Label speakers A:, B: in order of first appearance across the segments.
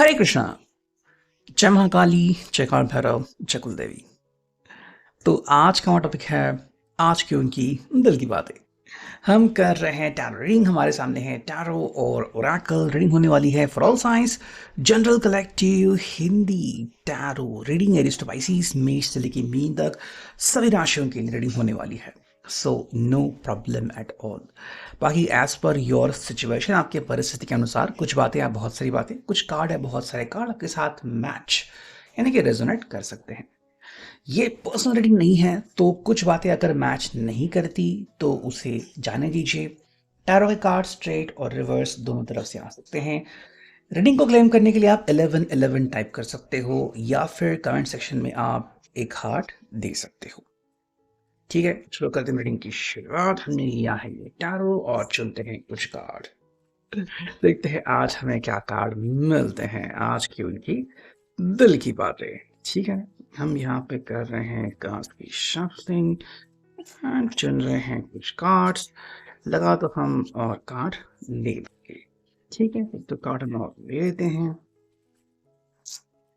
A: हरे कृष्णा। जय महाकाली, जय काल भैरव, जय कुल देवी। तो आज का हमारा टॉपिक है आज की उनकी दिल की बातें। हम कर रहे हैं टैरो रीडिंग। हमारे सामने है टैरो और ओरेकल रीडिंग होने वाली है for all signs, general, collective, Hindi. Tarot reading Aries Pisces मेष से लेकर मीन तक सभी राशियों की रीडिंग होने वाली है। So no problem at all. बाकी एज पर योर सिचुएशन, आपके परिस्थिति के अनुसार कुछ बातें या बहुत सारी बातें, कुछ कार्ड है बहुत सारे कार्ड आपके साथ मैच यानी कि रेजोनेट कर सकते हैं। ये पर्सनल रीडिंग नहीं है, तो कुछ बातें अगर मैच नहीं करती तो उसे जाने दीजिए। टैरो के कार्ड स्ट्रेट और रिवर्स दोनों तरफ से आ सकते हैं। रीडिंग को क्लेम करने के लिए आप 1111 टाइप कर सकते हो या फिर कमेंट सेक्शन में आप एक हार्ट दे सकते हो। ठीक है, शुरू करते हैं रीडिंग की शुरुआत। हमने लिया है ये टैरो और चुनते हैं कुछ कार्ड। देखते हैं आज हमें क्या कार्ड मिलते हैं आज की उनकी दिल की बातें। ठीक है, हम यहाँ पे कर रहे हैं कार्ड्स की शफलिंग एंड चुन रहे हैं कुछ कार्ड्स। लगा तो हम और कार्ड ले लेंगे। ठीक है, तो कार्ड हम और ले लेते हैं।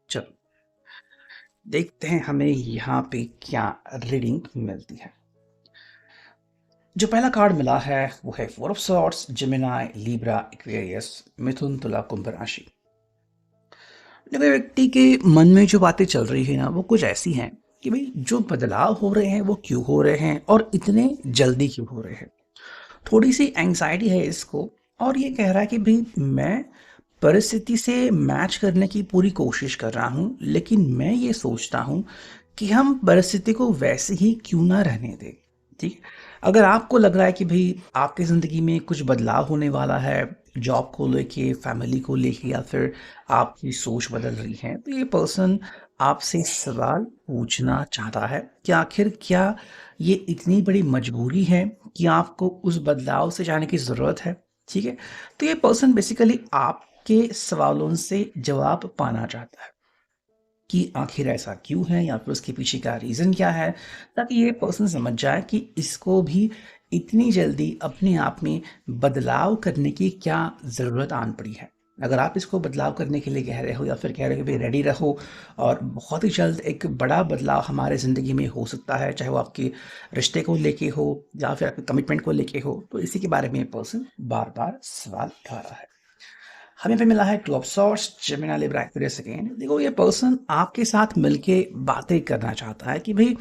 A: चलो देखते हैं हमें यहाँ पे क्या रीडिंग मिलती है। जो पहला कार्ड मिला है वो है four of swords, Gemini, Libra, Aquarius, मिथुन, तुला, कुंभ राशि। देखो, व्यक्ति के मन में जो बातें चल रही है ना, वो कुछ ऐसी हैं कि भाई जो बदलाव हो रहे हैं वो क्यों हो रहे हैं और इतने जल्दी क्यों हो रहे हैं। थोड़ी सी एंग्जाइटी है इसको, और ये कह रहा है कि भाई मैं परिस्थिति से मैच करने की पूरी कोशिश कर रहा हूँ, लेकिन मैं ये सोचता हूँ कि हम परिस्थिति को वैसे ही क्यों ना रहने दें। ठीक है, अगर आपको लग रहा है कि भाई आपकी ज़िंदगी में कुछ बदलाव होने वाला है, जॉब को लेके, फैमिली को लेके, या फिर आपकी सोच बदल रही है, तो ये पर्सन आपसे सवाल पूछना चाहता है कि आखिर क्या ये इतनी बड़ी मजबूरी है कि आपको उस बदलाव से जाने की ज़रूरत है। ठीक है, तो ये पर्सन बेसिकली आपके सवालों से जवाब पाना चाहता है कि आखिर ऐसा क्यों है या फिर उसके पीछे का रीज़न क्या है, ताकि ये पर्सन समझ जाए कि इसको भी इतनी जल्दी अपने आप में बदलाव करने की क्या ज़रूरत आन पड़ी है। अगर आप इसको बदलाव करने के लिए कह रहे हो या फिर कह रहे हो कि भाई रेडी रहो और बहुत ही जल्द एक बड़ा बदलाव हमारे ज़िंदगी में हो सकता है, चाहे वो आपके रिश्ते को लेके हो या फिर आपके कमिटमेंट को लेके हो, तो इसी के बारे में ये पर्सन बार बार सवाल उठा रहा है। हमें पे मिला है two of swords, Gemini, Libra, Aquarius again. देखो, ये पर्सन आपके साथ मिलके बातें करना चाहता है कि भाई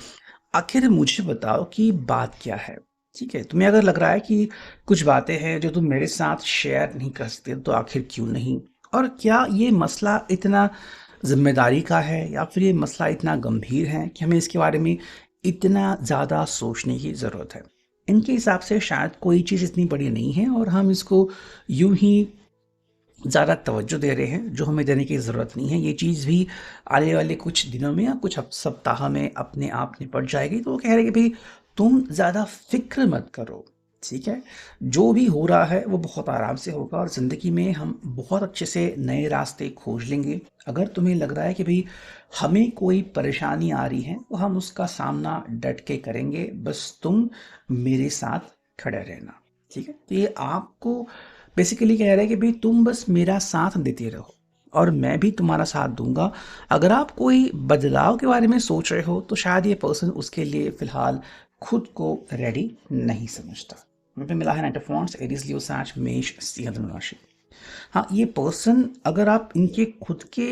A: आखिर मुझे बताओ कि बात क्या है। ठीक है, तुम्हें अगर लग रहा है कि कुछ बातें हैं जो तुम मेरे साथ शेयर नहीं कर सकते, तो आखिर क्यों नहीं, और क्या ये मसला इतना जिम्मेदारी का है या फिर ये मसला इतना गंभीर है कि हमें इसके बारे में इतना ज़्यादा सोचने की ज़रूरत है। इनके हिसाब से शायद कोई चीज़ इतनी बड़ी नहीं है और हम इसको यूं ही ज़्यादा तवज्जो दे रहे हैं जो हमें देने की ज़रूरत नहीं है। ये चीज़ भी आने वाले कुछ दिनों में या कुछ सप्ताह में अपने आप निपट जाएगी। तो वो कह रहे हैं कि भाई तुम ज़्यादा फिक्र मत करो। ठीक है, जो भी हो रहा है वो बहुत आराम से होगा और ज़िंदगी में हम बहुत अच्छे से नए रास्ते खोज लेंगे। अगर तुम्हें लग रहा है कि भाई हमें कोई परेशानी आ रही है, तो हम उसका सामना डट के करेंगे, बस तुम मेरे साथ खड़े रहना। ठीक है, तो ये आपको बेसिकली कह रहा है कि भाई तुम बस मेरा साथ देते रहो और मैं भी तुम्हारा साथ दूंगा। अगर आप कोई बदलाव के बारे में सोच रहे हो, तो शायद ये पर्सन उसके लिए फिलहाल खुद को रेडी नहीं समझता। मुझे मिला है नाइट ऑफ वांड्स, एरीज, लियो, सैज, मेष, सिंह, धनु राशि। हाँ, ये पर्सन अगर आप इनके खुद के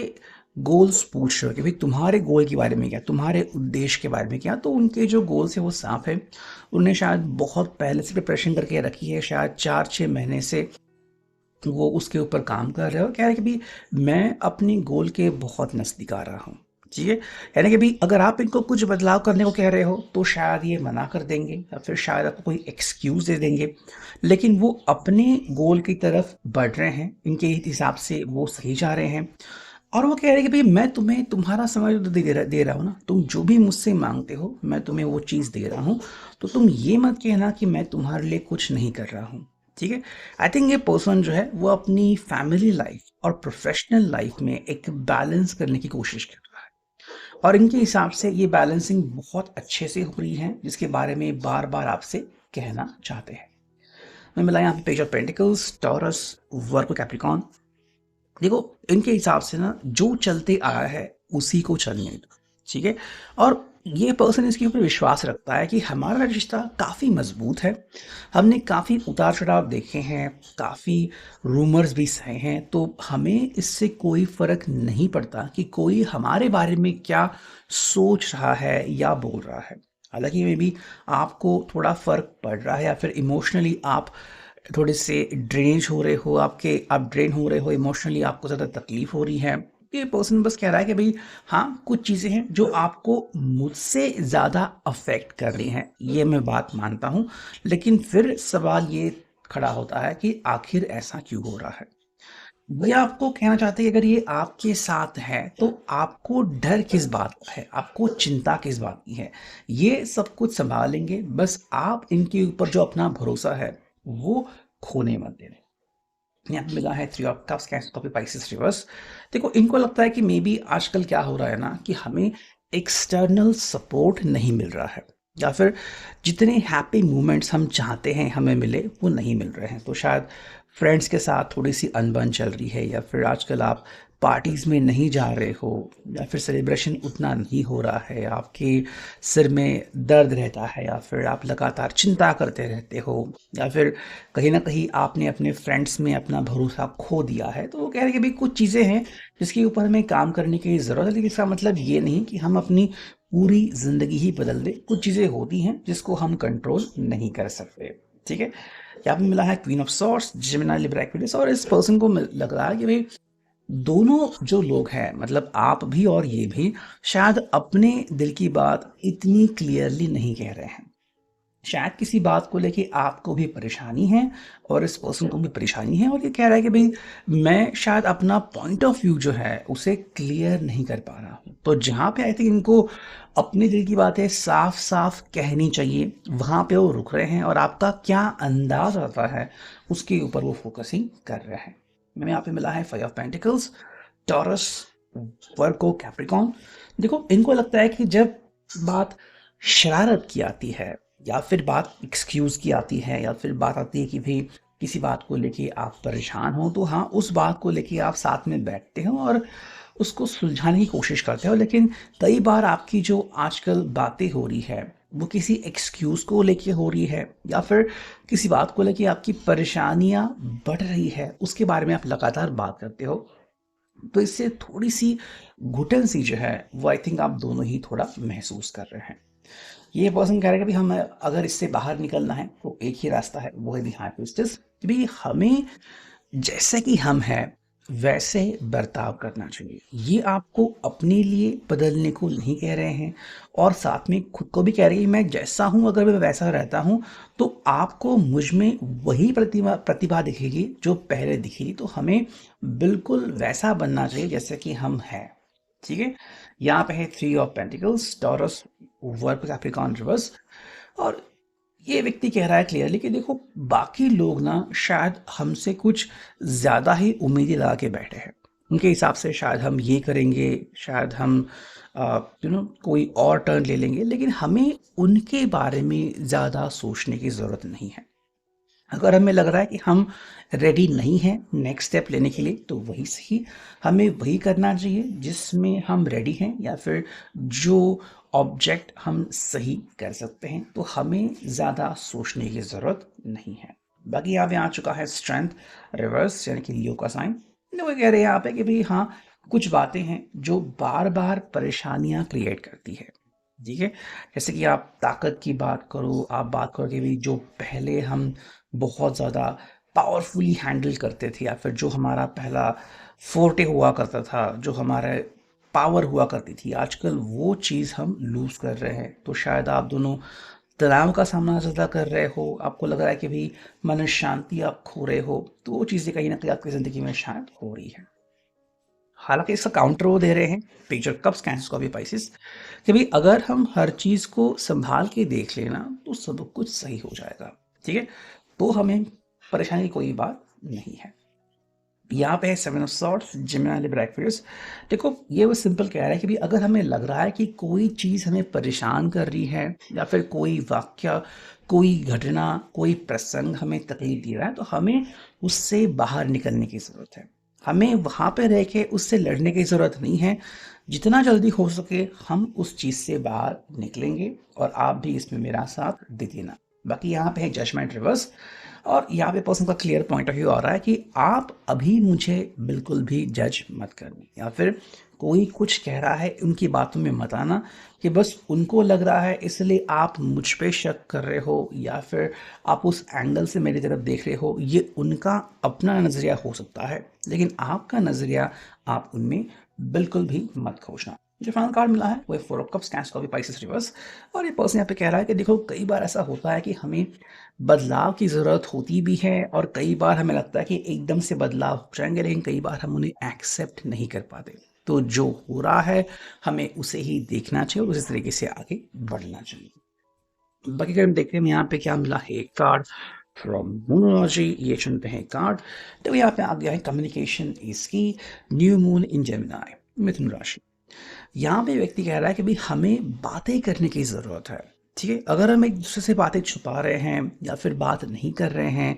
A: गोल्स पूछ रहे हो कि भाई तुम्हारे गोल के बारे में क्या, तुम्हारे उद्देश्य के बारे में क्या, तो उनके जो गोल्स है वो साफ है। उन्हें शायद बहुत पहले से प्रिपरेशन करके रखी है, शायद 4-6 महीने से वो उसके ऊपर काम कर रहे हो। कह रहे कि भाई मैं अपनी गोल के बहुत नज़दीक आ रहा हूँ। ठीक है, यानी कि भाई अगर आप इनको कुछ बदलाव करने को कह रहे हो तो शायद ये मना कर देंगे या फिर शायद आपको कोई एक्सक्यूज़ दे देंगे, लेकिन वो अपने गोल की तरफ बढ़ रहे हैं, इनके हिसाब से वो सही जा रहे हैं। और वो कह रहे हैं कि भाई मैं तुम्हें तुम्हारा समय तो दे रहा हूँ ना, तुम जो भी मुझसे मांगते हो मैं तुम्हें वो चीज़ दे रहा हूँ, तो तुम ये मत कहना कि मैं तुम्हारे लिए कुछ नहीं कर रहा हूँ। ठीक है, आई थिंक ये पर्सन जो है वो अपनी फैमिली लाइफ और प्रोफेशनल लाइफ में एक बैलेंस करने की कोशिश कर रहा है, और इनके हिसाब से ये बैलेंसिंग बहुत अच्छे से हो रही है, जिसके बारे में बार बार आपसे कहना चाहते हैं। मैं मिला यहाँ पे page of pentacles, taurus, work, Capricorn, देखो, इनके हिसाब से ना जो चलते आया है उसी को चलने दो, ठीक है? और ये पर्सन इसके ऊपर विश्वास रखता है कि हमारा रिश्ता काफ़ी मजबूत है। हमने काफ़ी उतार चढ़ाव देखे हैं, काफ़ी रूमर्स भी सहे हैं, तो हमें इससे कोई फ़र्क नहीं पड़ता कि कोई हमारे बारे में क्या सोच रहा है या बोल रहा है। हालांकि मे बी आपको थोड़ा फ़र्क पड़ रहा है या फिर इमोशनली आप थोड़े से ड्रेन्ड हो रहे हो, आप ड्रेन हो रहे हो, इमोशनली आपको ज़्यादा तकलीफ हो रही है। ये पर्सन बस कह रहा है कि भाई हाँ, कुछ चीज़ें हैं जो आपको मुझसे ज़्यादा अफेक्ट कर रही हैं, ये मैं बात मानता हूँ। लेकिन फिर सवाल ये खड़ा होता है कि आखिर ऐसा क्यों हो रहा है? ये आपको कहना चाहते हैं कि अगर ये आपके साथ है तो आपको डर किस बात का है, आपको चिंता किस बात की है? ये सब कुछ संभालेंगे, बस आप इनके ऊपर जो अपना भरोसा है वो खोने मत देना। यहाँ पे मिला है three of cups, cancel copy, Pisces reverse. देखो, इनको लगता है कि मे बी आजकल क्या हो रहा है ना कि हमें एक्सटर्नल सपोर्ट नहीं मिल रहा है, या फिर जितने हैप्पी मोमेंट्स हम चाहते हैं हमें मिले वो नहीं मिल रहे हैं। तो शायद फ्रेंड्स के साथ थोड़ी सी अनबन चल रही है, या फिर आजकल आप पार्टीज़ में नहीं जा रहे हो, या फिर सेलिब्रेशन उतना नहीं हो रहा है, आपके सिर में दर्द रहता है, या फिर आप लगातार चिंता करते रहते हो, या फिर कहीं न कहीं आपने अपने फ्रेंड्स में अपना भरोसा खो दिया है। तो वो कह रहे हैं कि भई कुछ चीज़ें हैं जिसके ऊपर हमें काम करने की ज़रूरत है, लेकिन इसका मतलब ये नहीं कि हम अपनी पूरी ज़िंदगी ही बदल दें। कुछ चीज़ें होती हैं जिसको हम कंट्रोल नहीं कर सकते, ठीक है? यहाँ पे मिला है queen of swords, Gemini, Libra, Aquarius, और इस पर्सन को लग रहा है कि भई दोनों जो लोग हैं, मतलब आप भी और ये भी, शायद अपने दिल की बात इतनी क्लियरली नहीं कह रहे हैं। शायद किसी बात को लेके आपको भी परेशानी है और इस पर्सन को भी परेशानी है, और ये कह रहा है कि भाई मैं शायद अपना पॉइंट ऑफ व्यू जो है उसे क्लियर नहीं कर पा रहा हूँ। तो जहाँ पे आई थिंक इनको अपने दिल की बातें साफ साफ कहनी चाहिए, वहाँ पे वो रुक रहे हैं, और आपका क्या अंदाज आता है उसके ऊपर वो फोकसिंग कर रहे हैं। मैंने यहाँ पे मिला है five of pentacles, taurus, Virgo, Capricorn. देखो, इनको लगता है कि जब बात शरारत की आती है, या फिर बात एक्सक्यूज़ की आती है, या फिर बात आती है कि भई किसी बात को लेके आप परेशान हो, तो हाँ, उस बात को लेके आप साथ में बैठते हो और उसको सुलझाने की कोशिश करते हो। लेकिन कई बार आपकी जो आजकल बातें हो रही है, वो किसी एक्सक्यूज़ को लेके हो रही है, या फिर किसी बात को लेके आपकी परेशानियाँ बढ़ रही है, उसके बारे में आप लगातार बात करते हो। तो इससे थोड़ी-सी घुटन-सी जो है, वो आई थिंक आप दोनों ही थोड़ा महसूस कर रहे हैं। ये पर्सन कह रहा है कि भाई हम अगर इससे बाहर निकलना है तो एक ही रास्ता है, वो है दी हाई प्रीस्टेस, कि भाई हमें जैसे कि हम हैं वैसे बर्ताव करना चाहिए। ये आपको अपने लिए बदलने को नहीं कह रहे हैं, और साथ में खुद को भी कह रही है मैं जैसा हूँ अगर मैं वैसा रहता हूँ तो आपको मुझ में वही प्रतिभा प्रतिभा दिखेगी जो पहले दिखी थी। तो हमें बिल्कुल वैसा बनना चाहिए जैसे कि हम हैं, ठीक है? यहाँ पे है three of pentacles, taurus, work Capricorn reverse. और ये व्यक्ति कह रहा है क्लियरली कि देखो, बाकी लोग ना शायद हमसे कुछ ज़्यादा ही उम्मीदें लगा के बैठे हैं। उनके हिसाब से शायद हम ये करेंगे, शायद हम कोई और टर्न ले लेंगे, लेकिन हमें उनके बारे में ज़्यादा सोचने की ज़रूरत नहीं है। अगर हमें लग रहा है कि हम रेडी नहीं हैं नेक्स्ट स्टेप लेने के लिए, तो वही सही, हमें वही करना चाहिए जिसमें हम रेडी हैं, या फिर जो ऑब्जेक्ट हम सही कर सकते हैं। तो हमें ज़्यादा सोचने की ज़रूरत नहीं है। बाकी यहाँ पे आ चुका है स्ट्रेंथ रिवर्स, यानी कि लियो का साइन। वो कह रहे हैं यहाँ पे कि भाई हाँ, कुछ बातें हैं जो बार बार परेशानियां क्रिएट करती है, ठीक है? जैसे कि आप ताकत की बात करो, आप बात करो कि भाई जो पहले हम बहुत ज़्यादा पावरफुली हैंडल करते थे, या फिर जो हमारा पहला फोर्टे हुआ करता था, जो हमारा पावर हुआ करती थी, आजकल वो चीज़ हम लूज़ कर रहे हैं। तो शायद आप दोनों तनाव का सामना ज़्यादा कर रहे हो, आपको लग रहा है कि भाई मन शांति आप खो रहे हो, तो वो चीज़ें कहीं ना कहीं आपकी ज़िंदगी में शायद हो रही है। हालांकि इसका काउंटर वो दे रहे हैं पेज ऑफ कप्स, कैंसर का भी पाइसिस, कि भाई अगर हम हर चीज़ को संभाल के देख लेना तो सब कुछ सही हो जाएगा, ठीक है? तो हमें परेशानी की कोई बात नहीं है। यहाँ पे है seven of swords, Gemini, Libra, Aquarius. देखो, ये वो सिंपल कह रहा है कि भाई अगर हमें लग रहा है कि कोई चीज़ हमें परेशान कर रही है, या फिर कोई वाक्य, कोई घटना, कोई प्रसंग हमें तकलीफ दे रहा है, तो हमें उससे बाहर निकलने की ज़रूरत है। हमें वहाँ पे रह के उससे लड़ने की ज़रूरत नहीं है। जितना जल्दी हो सके हम उस चीज़ से बाहर निकलेंगे और आप भी इसमें मेरा साथ दे देना। बाकी यहाँ पे है जजमेंट रिवर्स और यहाँ पे पर्सन का क्लियर पॉइंट ऑफ व्यू आ रहा है कि आप अभी मुझे बिल्कुल भी जज मत करना, या फिर कोई कुछ कह रहा है उनकी बातों में मत आना कि बस उनको लग रहा है इसलिए आप मुझ पे शक कर रहे हो, या फिर आप उस एंगल से मेरी तरफ देख रहे हो। ये उनका अपना नज़रिया हो सकता है, लेकिन आपका नज़रिया आप उनमें बिल्कुल भी मत खोजना। जो फाइनल कार्ड मिला है वो है four of cups, cancel of Pisces reverse. और ये पर्सन यहाँ पे कह रहा है कि देखो कई बार ऐसा होता है कि हमें बदलाव की ज़रूरत होती भी है और कई बार हमें लगता है कि एकदम से बदलाव हो जाएंगे, लेकिन कई बार हम उन्हें एक्सेप्ट नहीं कर पाते। तो जो हो रहा है हमें उसे ही देखना चाहिए और उसी तरीके से आगे बढ़ना चाहिए। बाकी अगर हम देखते हैं यहाँ पे क्या मिला है, एक कार्ड फ्रॉम मूनोलॉजी, ये चुनते हैं कार्ड। तो यहाँ पे आ गया है कम्युनिकेशन इज की, न्यू मून इन जेमिनी, मिथुन राशि। यहाँ पे व्यक्ति कह रहा है कि भाई हमें बातें करने की ज़रूरत है। ठीक है, अगर हम एक दूसरे से बातें छुपा रहे हैं या फिर बात नहीं कर रहे हैं,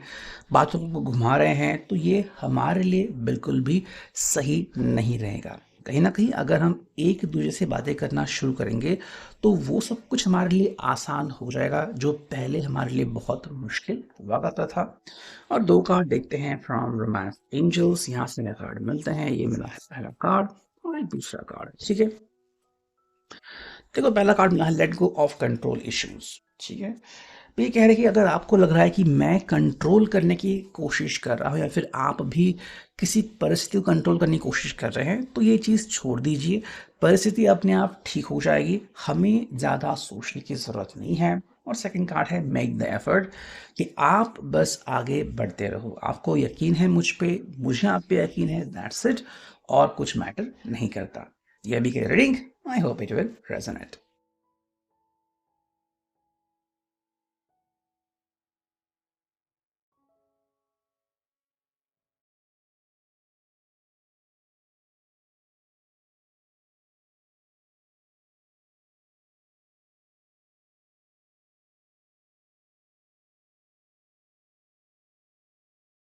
A: बातों को घुमा रहे हैं, तो ये हमारे लिए बिल्कुल भी सही नहीं रहेगा। कहीं ना कहीं अगर हम एक दूसरे से बातें करना शुरू करेंगे तो वो सब कुछ हमारे लिए आसान हो जाएगा, जो पहले हमारे लिए बहुत मुश्किल हुआ करता था। और दो कार्ड देखते हैं फ्रॉम रोमांस एंजल्स, यहाँ से हमें कार्ड मिलते हैं। ये मिला है पहला कार्ड और एक दूसरा कार्ड। ठीक है, देखो पहला कार्ड मिला है let go of control issues. ठीक है, तो ये कह रहे हैं कि अगर आपको लग रहा है कि मैं कंट्रोल करने की कोशिश कर रहा हूँ या फिर आप भी किसी परिस्थिति को कंट्रोल करने की कोशिश कर रहे हैं, तो ये चीज़ छोड़ दीजिए। परिस्थिति अपने आप ठीक हो जाएगी, हमें ज़्यादा सोचने की ज़रूरत नहीं है। और सेकंड कार्ड है मेक द एफर्ट, कि आप बस आगे बढ़ते रहो। आपको यकीन है मुझ पे, मुझे आप पे यकीन है, दैट्स इट। और कुछ मैटर नहीं करता। यह भी कह reading, I hope it will resonate.